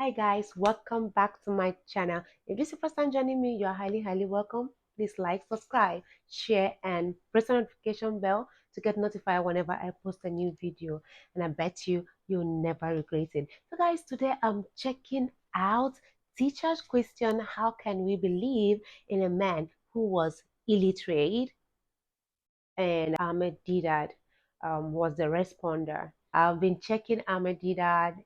Hi guys, welcome back to my channel. If this is your first time joining me, you are highly welcome. Please like, subscribe, share, and press the notification bell to get notified whenever I post a new video. And I bet you'll never regret it. So guys, today I'm checking out teacher's question: how can we believe in a man who was illiterate? And Ahmed Deedat was the responder. I've been checking Ahmed Deedat,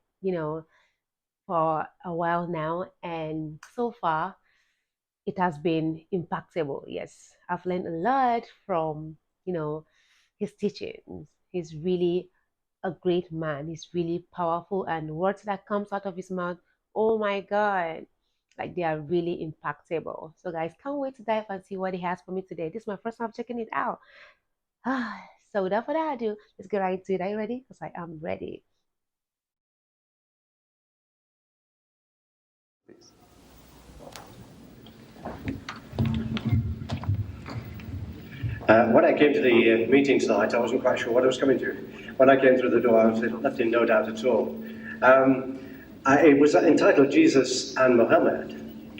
for a while now, and so far it has been impactful. Yes, I've learned a lot from his teachings. He's really a great man. He's really powerful, and words that comes out of his mouth, oh my God, like they are really impactful. So guys, can't wait to dive and see what he has for me today. This is my first time checking it out. So without further ado, let's get right into it. Are you ready? Because I am ready. When I came to the meeting tonight, I wasn't quite sure what I was coming to. When I came through the door, I was left in no doubt at all. It was entitled Jesus and Muhammad,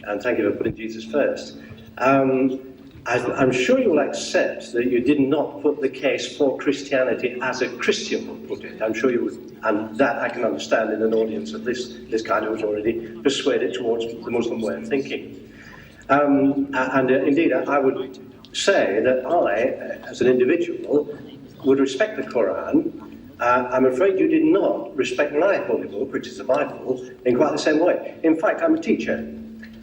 and thank you for putting Jesus first. I'm sure you will accept that you did not put the case for Christianity as a Christian would put it. I'm sure you would, and that I can understand in an audience of this kind who was already persuaded towards the Muslim way of thinking. Indeed, I would say that I, as an individual, would respect the Quran. I'm afraid you did not respect my holy book, which is the Bible, in quite the same way. In fact, I'm a teacher,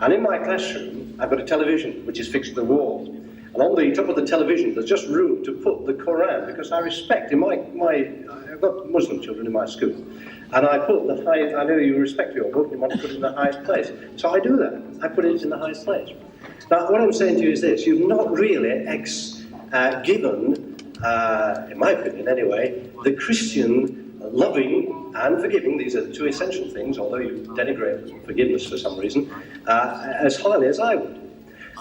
and in my classroom, I've got a television which is fixed to the wall. And on the top of the television, there's just room to put the Quran, because I respect, I've got Muslim children in my school, and I put the highest, I know you respect your book, you want to put it in the highest place. So I do that, I put it in the highest place. Now, what I'm saying to you is this: you've not really given, in my opinion anyway, the Christian loving and forgiving, these are the two essential things, although you denigrate forgiveness for some reason, as highly as I would.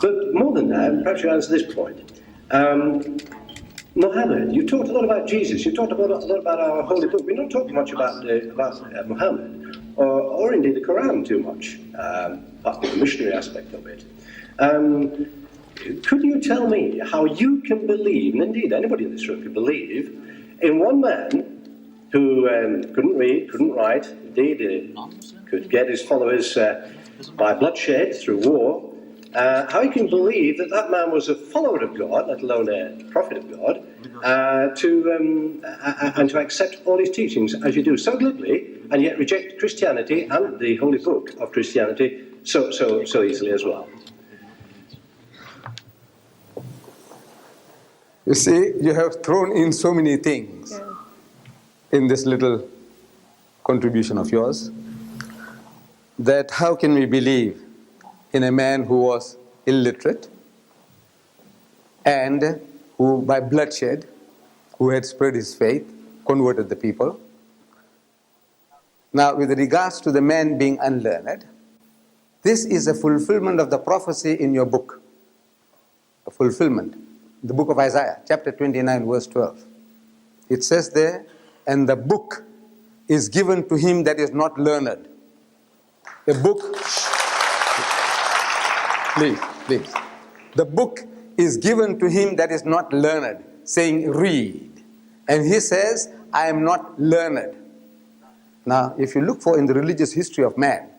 But more than that, perhaps you answer this point. Muhammad, you talked a lot about Jesus, you talked a lot about our holy book. We're not talking much about Muhammad, or indeed the Quran too much, apart from the missionary aspect of it. Could you tell me how you can believe, and indeed anybody in this room could believe, in one man who couldn't read, couldn't write, indeed could get his followers by bloodshed through war, how you can believe that that man was a follower of God, let alone a prophet of God, and to accept all his teachings as you do so glibly, and yet reject Christianity and the holy book of Christianity so easily as well? You see, you have thrown in so many things in this little contribution of yours, that how can we believe in a man who was illiterate and who, by bloodshed, who had spread his faith, converted the people. Now, with regards to the man being unlearned, this is a fulfillment of the prophecy in your book, a fulfillment. The book of Isaiah, chapter 29, verse 12. It says there, and the book is given to him that is not learned. The book, please. The book is given to him that is not learned, saying, read. And he says, I am not learned. Now, if you look for in the religious history of man,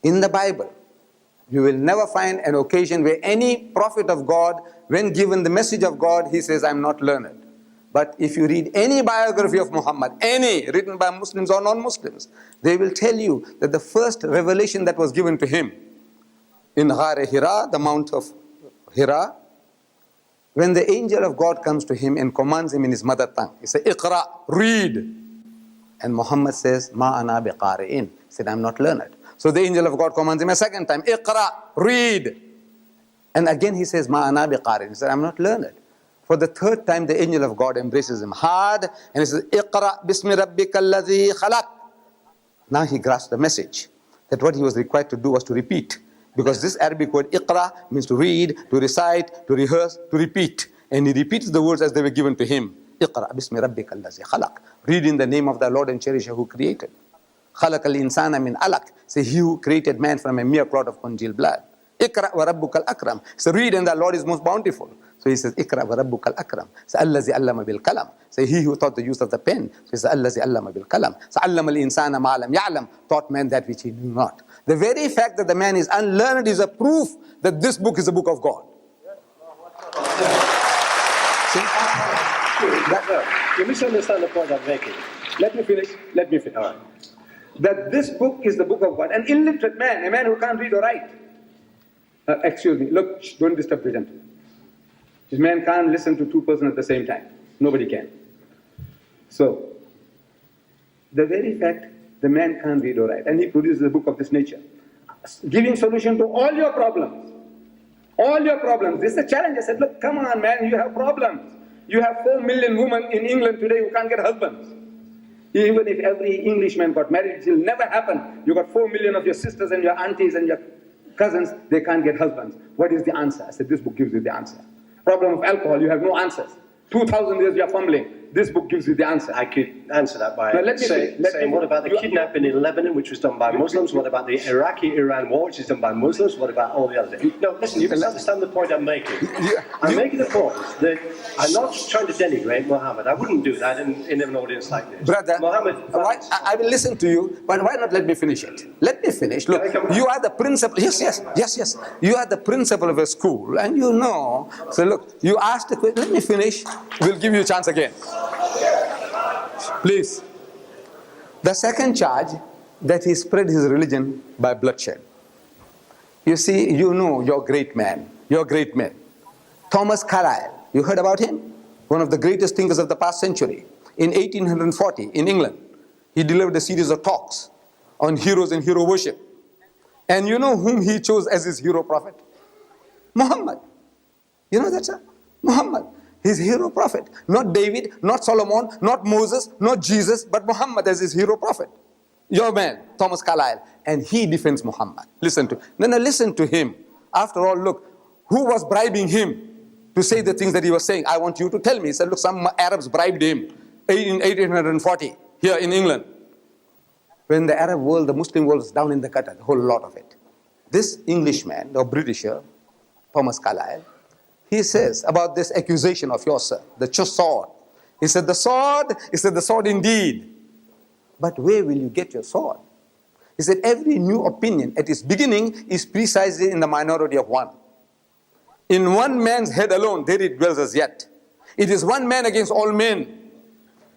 in the Bible, you will never find an occasion where any prophet of God, when given the message of God, he says, I'm not learned. But if you read any biography of Muhammad, any written by Muslims or non-Muslims, they will tell you that the first revelation that was given to him in Ghar Hira, the Mount of Hira, when the angel of God comes to him and commands him in his mother tongue, he says, Iqra, read. And Muhammad says, Ma ana biqari'in. He said, I'm not learned. So the angel of God commands him a second time, Iqra, read. And again he says, Ma ana biqari'in. He said, I'm not learned. For the third time, the angel of God embraces him hard and he says, Iqra bismi rabbika alladhi khalaq. Now he grasped the message that what he was required to do was to repeat. Because this Arabic word Iqra means to read, to recite, to rehearse, to repeat. And he repeats the words as they were given to him. Iqra bismi rabbika alladhi khalaq. Read in the name of the Lord and Cherisher who created. خَلَقَ الْإِنسَانَ مِنْ عَلَقٍ. Say, he who created man from a mere clot of congealed blood. اقرأ وربك الأكرم. So read and the Lord is most bountiful. So he says, اقرأ وربك الأكرم. So الذي علم بالقلم. So he who taught the use of the pen. So he says, الذي علم بالقلم. So علم الإنسان ما لم يعلم. Taught man that which he knew not. The very fact that the man is unlearned is a proof that this book is the book of God. See? You misunderstand the point I'm making. Let me finish. All right. That this book is the book of God. An illiterate man, a man who can't read or write. Excuse me, look, don't disturb the gentleman. This man can't listen to two persons at the same time. Nobody can. So, the very fact the man can't read or write, and he produces a book of this nature, giving solution to all your problems. All your problems. This is a challenge. I said, look, come on, man, you have problems. You have 4 million women in England today who can't get husbands. Even if every Englishman got married, it will never happen. You got 4 million of your sisters and your aunties and your cousins, they can't get husbands. What is the answer? I said, this book gives you the answer. Problem of alcohol, you have no answers. 2,000 years you are fumbling. This book gives you the answer. I could answer that by saying, what about the kidnapping in Lebanon, which was done by Muslims? What about the Iraqi-Iran war, which is done by Muslims? What about all the other things? No, listen, you misunderstand the point I'm making. I'm making the point that I'm not trying to denigrate Muhammad. I wouldn't do that in an audience like this. Brother, Muhammad, I will listen to you, but why not let me finish it? Let me finish. Look, you are the principal. Yes. You are the principal of a school, and you know. So look, you asked the question. Let me finish. We'll give you a chance again. Please. The second charge, that he spread his religion by bloodshed. You see, you know your great man, your great men. Thomas Carlyle, you heard about him? One of the greatest thinkers of the past century. In 1840, in England, he delivered a series of talks on heroes and hero worship. And you know whom he chose as his hero prophet? Muhammad. You know that, sir? Muhammad. His hero prophet. Not David, not Solomon, not Moses, not Jesus, but Muhammad as his hero prophet. Your man, Thomas Carlyle. And he defends Muhammad. Listen to him. After all, look, who was bribing him to say the things that he was saying? I want you to tell me. He said, look, some Arabs bribed him in 1840 here in England. When the Arab world, the Muslim world was down in the gutter, the whole lot of it. This Englishman, or Britisher, Thomas Carlyle, he says about this accusation of yours, sir, the sword. He said, the sword indeed. But where will you get your sword? He said, every new opinion at its beginning is precisely in the minority of one. In one man's head alone, there it dwells as yet. It is one man against all men.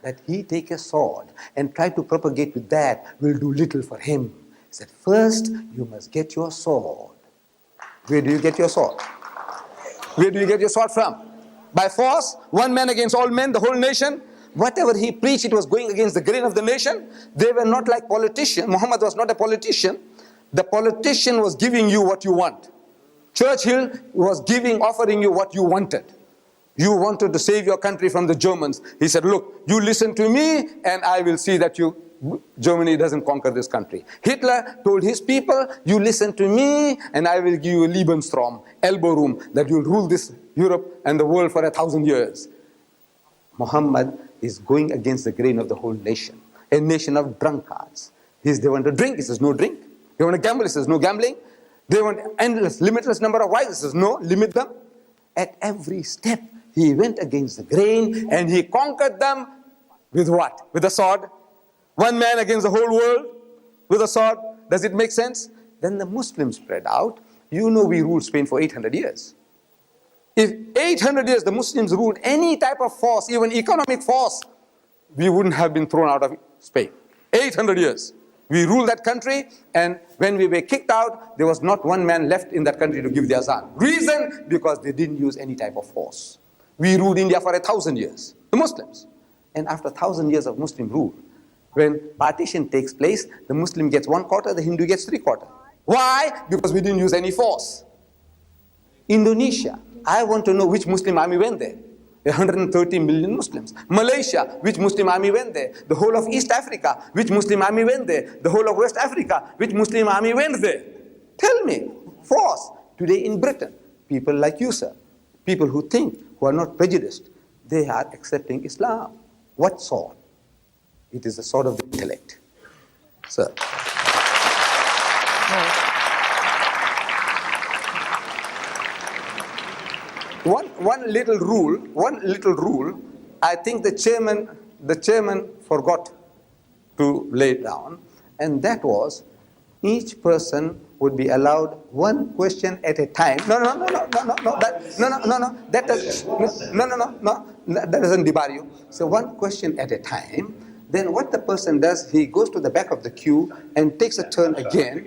That he take a sword and try to propagate with that will do little for him. He said, first, you must get your sword. Where do you get your sword? Where do you get your sword from? By force? One man against all men, the whole nation? Whatever he preached, it was going against the grain of the nation. They were not like politicians. Muhammad was not a politician. The politician was giving you what you want. Churchill was offering you what you wanted. You wanted to save your country from the Germans. He said, look, you listen to me and I will see that Germany doesn't conquer this country. Hitler told his people, you listen to me and I will give you a Lebensraum, elbow room, that you'll rule this Europe and the world for 1,000 years. Muhammad is going against the grain of the whole nation. A nation of drunkards. They want to drink, he says no drink. They want to gamble, he says no gambling. They want endless, limitless number of wives, he says no, limit them. At every step, he went against the grain and he conquered them with what? With a sword. One man against the whole world with a sword. Does it make sense? Then the Muslims spread out. You know we ruled Spain for 800 years. If 800 years the Muslims ruled any type of force, even economic force, we wouldn't have been thrown out of Spain. 800 years. We ruled that country, and when we were kicked out, there was not one man left in that country to give the azan. Reason? Because they didn't use any type of force. We ruled India for 1,000 years, the Muslims. And after 1,000 years of Muslim rule, when partition takes place, the Muslim gets 1/4, the Hindu gets 3/4. Why? Because we didn't use any force. Indonesia, I want to know which Muslim army went there. 130 million Muslims. Malaysia, which Muslim army went there? The whole of East Africa, which Muslim army went there? The whole of West Africa, which Muslim army went there? Tell me, force. Today in Britain, people like you, sir, people who think, who are not prejudiced, they are accepting Islam. What sword? It is the sword of the intellect. So, Nice. one little rule, I think the chairman forgot to lay down, and that was each person would be allowed one question at a time. No, no, no, no, no, no, no, that does, no, that doesn't debar you. So one question at a time. Then what the person does, he goes to the back of the queue and takes a turn again.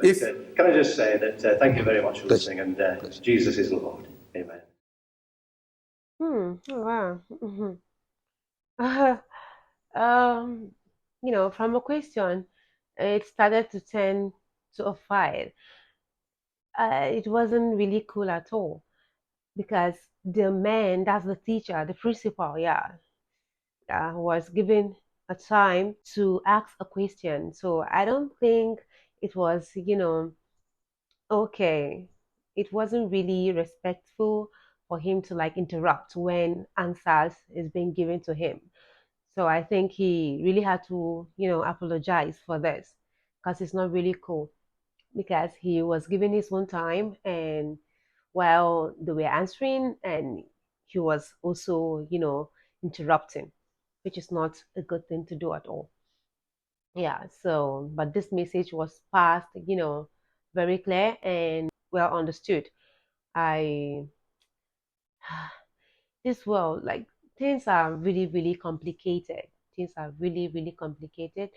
If Can I just say that thank you very much for listening, and Jesus is Lord. Amen. Oh, wow. um, from a question, it started to turn to a fight. It wasn't really cool at all because the man, that's the teacher, the principal, yeah, was given a time to ask a question. So I don't think it was, okay. It wasn't really respectful for him to like interrupt when answers is being given to him. So I think he really had to, apologize for this because it's not really cool because he was given his own time and while they were answering and he was also, interrupting, which is not a good thing to do at all. Yeah, so but this message was passed, very clear and well understood. I this world, like things are really, really complicated. Things are really, really complicated.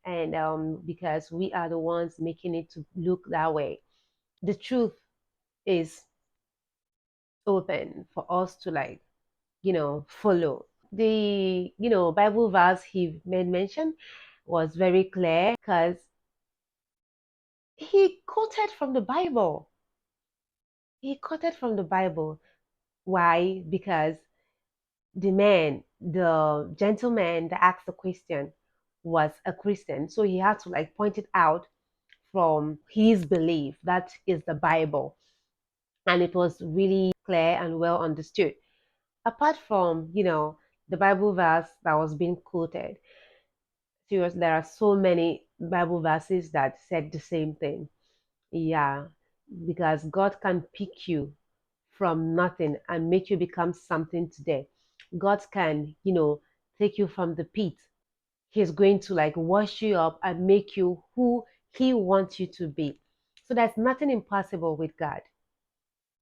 And because we are the ones making it to look that way. The truth is open for us to like, follow. The, Bible verse he made mention was very clear because he quoted from the Bible. He quoted from the Bible. Why? Because the gentleman that asked the question was a Christian. So he had to like point it out from his belief. That is the Bible. And it was really clear and well understood. Apart from, the Bible verse that was being quoted, seriously, there are so many Bible verses that said the same thing. Yeah, because God can pick you from nothing and make you become something today. God can, take you from the pit. He's going to like wash you up and make you who He wants you to be. So there's nothing impossible with God.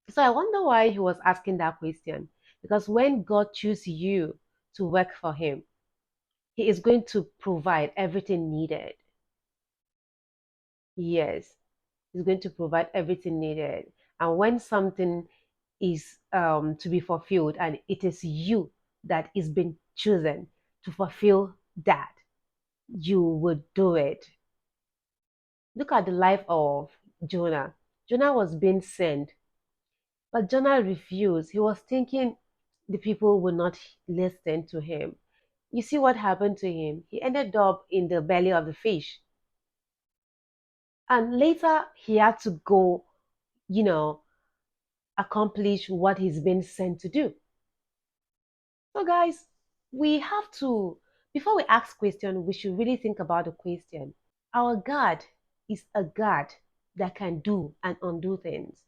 So I wonder why He was asking that question. Because when God chooses you to work for Him, He is going to provide everything needed. Yes, He's going to provide everything needed. And when something is to be fulfilled, and it is you that is being chosen to fulfill that, you would do it. Look at the life of Jonah. Jonah was being sent, but Jonah refused. He was thinking the people would not listen to him. You see what happened to him? He ended up in the belly of the fish. And later he had to go, you know, accomplish what he's been sent to do. So, guys, we have to, before we ask question, we should really think about the question. Our God is a God that can do and undo things.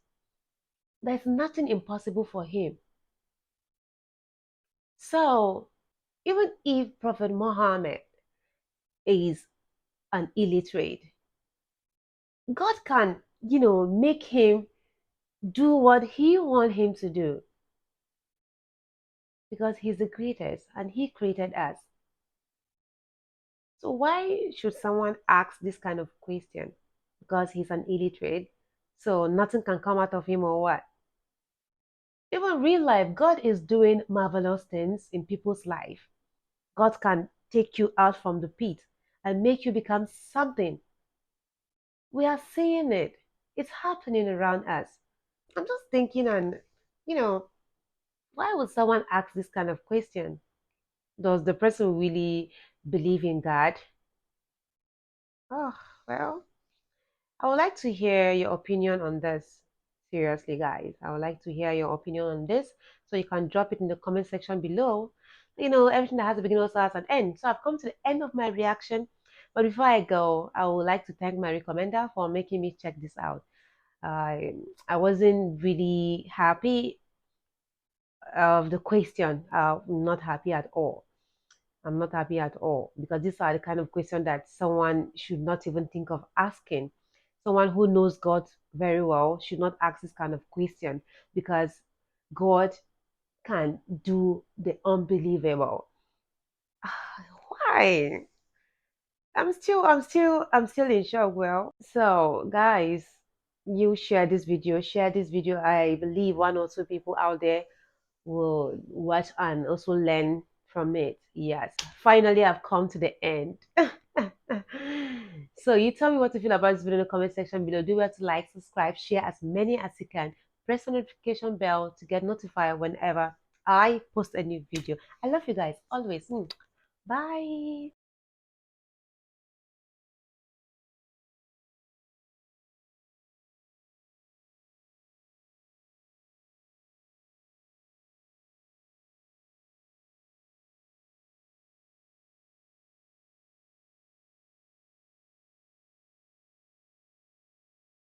There's nothing impossible for him. So, even if Prophet Muhammad is an illiterate, God can, make him do what he wants him to do because he's the greatest and he created us. So why should someone ask this kind of question? Because he's an illiterate, so nothing can come out of him or what? Even real life, God is doing marvelous things in people's life. God can take you out from the pit and make you become something. We are seeing it. It's happening around us. I'm just thinking, and you know, why would someone ask this kind of question? Does the person really believe in God? Oh, well, I would like to hear your opinion on this. Seriously, guys, I would like to hear your opinion on this. So you can drop it in the comment section below. Everything that has a beginning also has an end. So I've come to the end of my reaction. But before I go, I would like to thank my recommender for making me check this out. I wasn't really happy of the question. I'm not happy at all. I'm not happy at all because these are the kind of questions that someone should not even think of asking. Someone who knows God very well should not ask this kind of question because God can do the unbelievable. Why? I'm still in shock. Well, so guys, you share this video. I believe one or two people out there will watch and also learn from it. Yes, finally, I've come to the end. So you tell me what you feel about this video in the comment section below. Do well to like, subscribe, share as many as you can. Press the notification bell to get notified whenever I post a new video. I love you guys always. Bye.